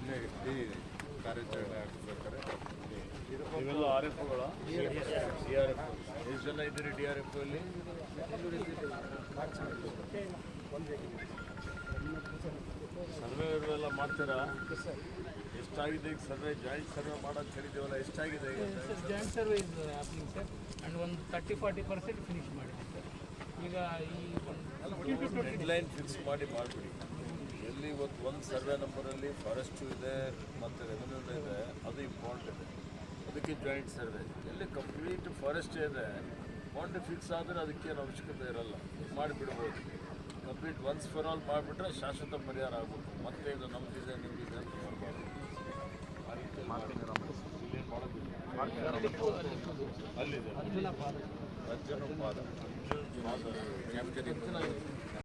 ನಿನ್ನೆ ಇಡೀ ಕಾರ್ಯಾಚರಣೆ ಆಗಬೇಕಾದ್ರೆ ಇವೆಲ್ಲ ಆರ್ ಎಫ್ ಗಳ ಡಿ ಆರ್ ಎಫ್ ಎಷ್ಟು ಜನ ಇದ್ದೀರಿ ಡಿ ಆರ್ ಎಫ್ ಅಲ್ಲಿ ಸರ್ವೆ ಎಲ್ಲ ಮಾಡ್ತೀರಾ ಎಷ್ಟಾಗಿದೆ ಈಗ ಸರ್ವೆ ಜಾಯಿಂಟ್ ಸರ್ವೆ ಮಾಡೋದು ಹೇಳಿದ್ದೀವಲ್ಲ ಎಷ್ಟಾಗಿದೆ joint survey is happening sir and ಒಂದು 30-40% ಫಿನಿಶ್ ಮಾಡಿದೆ ಸರ್ ಈಗ ಈ ಒಂದು ಡೆಡ್ಲೈನ್ ಫಿಕ್ಸ್ ಮಾಡಿಬಿಡಿ ಎಲ್ಲಿ ಇವತ್ತು ಒಂದು ಸರ್ವೆ ನಂಬರಲ್ಲಿ ಫಾರೆಸ್ಟು ಇದೆ ಮತ್ತು ರೆವೆನ್ಯೂ ಇದೆ ಅದು ಇಂಪಾರ್ಟೆಂಟ್ ಇದೆ ಅದಕ್ಕೆ ಜಾಯಿಂಟ್ ಸರ್ವೆ ಎಲ್ಲಿ ಕಂಪ್ಲೀಟ್ ಫಾರೆಸ್ಟ್ ಇದೆ ಬಾಂಡ್ ಫಿಕ್ಸ್ ಆದರೆ ಅದಕ್ಕೇನು ಅವಶ್ಯಕತೆ ಇರಲ್ಲ ಮಾಡಿಬಿಡ್ಬೋದು ಕಂಪ್ಲೀಟ್ ಒನ್ಸ್ ಫಾರ್ ಆಲ್ ಮಾಡಿಬಿಟ್ರೆ ಶಾಶ್ವತ ಪರಿಹಾರ ಆಗ್ಬೋದು ಮತ್ತೆ ಇದು ನಮಗಿದೆ ನಿಮಗಿದೆ ಅಂತ ಮಾಡಬಾರ್ದು ಆ ರೀತಿ ಇಲ್ಲೇನು ಮಾಡೋದಿಲ್ಲ ಅಲ್ಲಿದೆ ಅರ್ಜುನ ಪಾದ ಕ್ಯಾಪ್ಟನ್